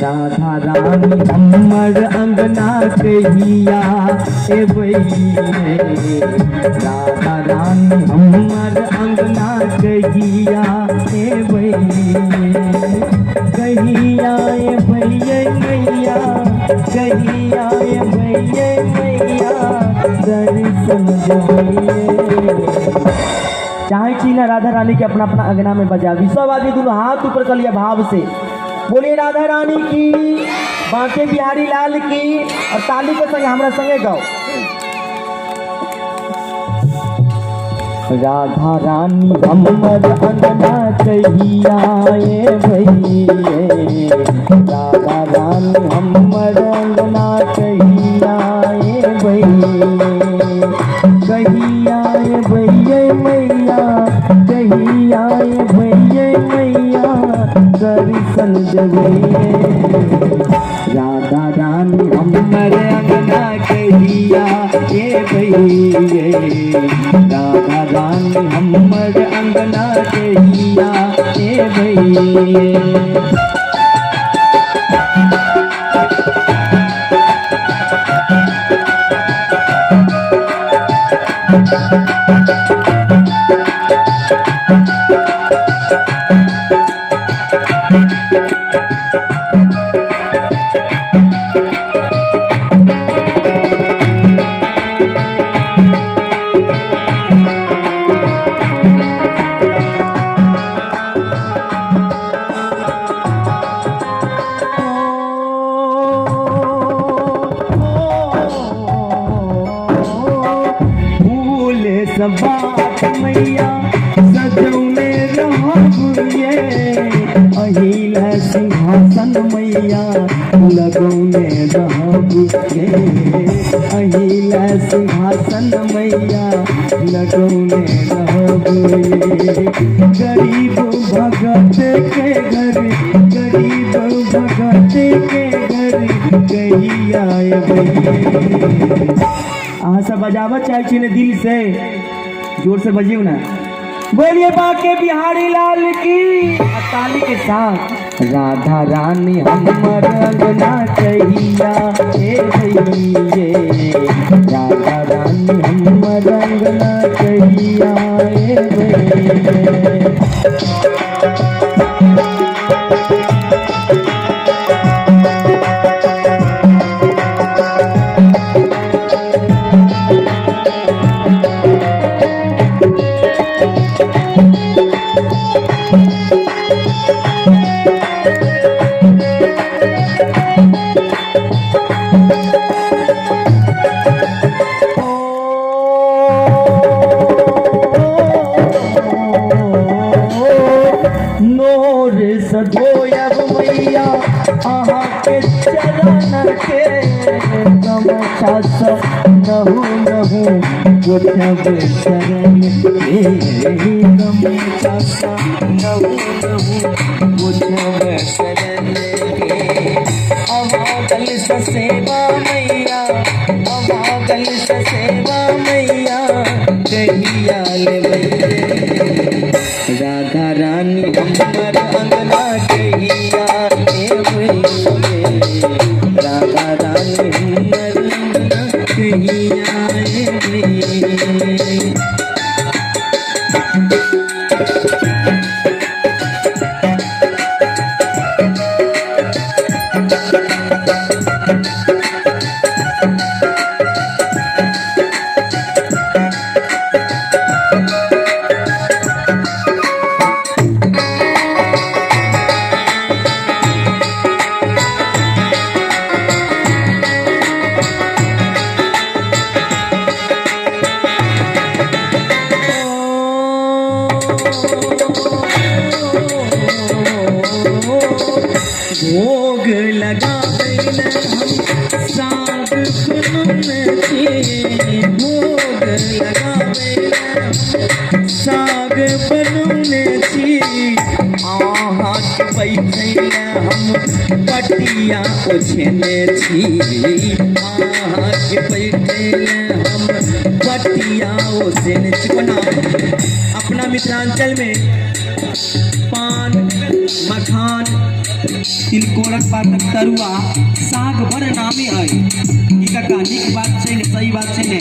राधा रानी हमर अंगना कहिया एबै राधा रानी हमर अंगना कहिया एबै कहिया एबै मैया कहिया एबै मैया दर्शन देबै। चाहे छी ना राधा रानी के अपना अपना अंगना में बजावी। सब आदमी दोनों हाथ ऊपर कर लिया भाव से बोलिए राधा रानी की, बांके बिहारी लाल की, और ताली के संग हमरा संगे गाओ। राधा रानी हमर अंगना कहिया एबै राधा रानी हमर अंगना कहिया एबै कहिया एबै मैया कहिया एबै मैया दर्शन देबै। राधा रानी हमर अंगना कहिया एबै राधा रानी हमर अंगना कहिया एबै। बात मैया सजौने रहब ये अहिल सिंहासन मैया लगौने रहब ये अहिल सिंहासन मैया लगौने रहब ये। गरीब भगत के घर गरीब भगत के घर कहिया एबै। अहाँ सब बजावत चाहे छी दिल से, जोर से बजियो ना। बोलिए बांके बिहारी लाल की, ताली के साथ। राधा रानी हमर अंगना कहिया एबै राधा रानी हमर अंगना कहिया एबै। सधोयब मैया अहाँ के चरण के गमछा सब नहु नहु गोठब शरण के गमछा सब नहु नहु गोठब शरण के। अभागल सेवा मैया अभागल सेवा मैया कहिया लेबै। राधा रानी हमर अंगना कहिया एबै राधा रानी हमर अंगना कहिया एबै। भोग लगाबै हम साग बनौने छी भोग लगाबै हम साग बनौने छी। अहाँ बैठै हम पटिया ओछने छी अहाँ बैठै हम पटियाओ से चिकना। अपना मिथिलांचल में पान मखान तिलकोरक पातक तरुआ साग बड़ नामी है। ई काका नीक बात छै ने, सही बात छै ने,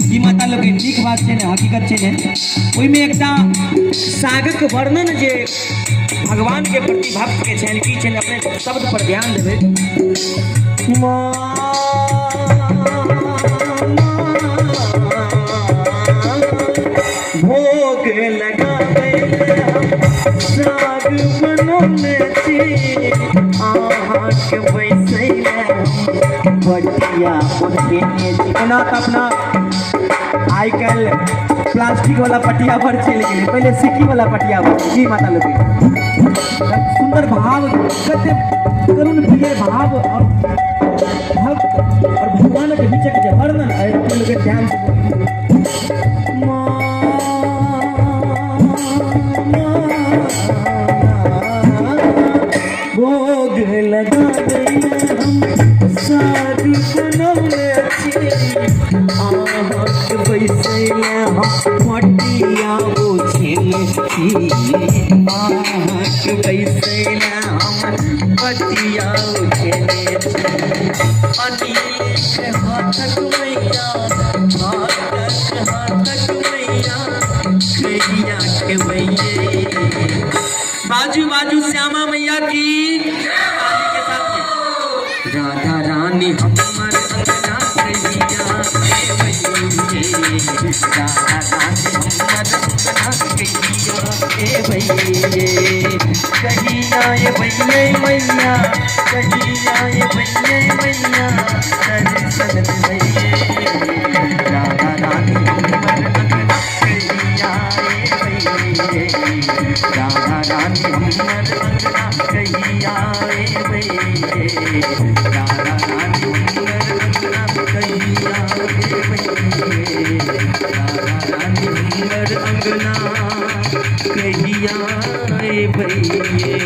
ई माता लोग नीक बात छै ने, हकीकत छै ने। ओहि में एकटा सागक वर्णन जे भगवान के प्रति भक्त के छनि की छनि, अपने शब्द पर ध्यान देबै। भोग लगाबै साग बनौने छी, अहाँके बैसैले पटिया ओढ़ेने छी। ओना तऽ अपना आइ काल्हि प्लास्टिक वाला पटिया पर चलि गेलै, पहले सिक्की वाला पटिया पर जी माता लोग। सुंदर भाव, कते करुण प्रिय भाव और भक्त और भगवान के बीचक जे वर्णन है, अपने लोग ध्यान से भोग लगा हम साग बनौने छी, अहाँके बैसैले हम पटिया ओढ़ेने छी, अहाँके बैसैले हम पटिया ओढ़ेने छी। अनेक हाथक मैया, हाथक मैया, कहिया के मैये। बाजू बाजू श्यामा मैया की के साथ में। राधा रानी हमर अंगना कहिया ए भैये, राधा रानी हमर अंगना कहिया ए भैये, कहिया ए भैये मैया, कहिया ए भैये मैया, दर्शन दे भैये। राधा रानी हमर अंगना कहिया ए भैये, राधा रानी हमर अंगना कहिया ए भैये, राधा रानी हमर अंगना कहिया ए भैये, राधा रानी हमर अंगना कहिया ए भैये।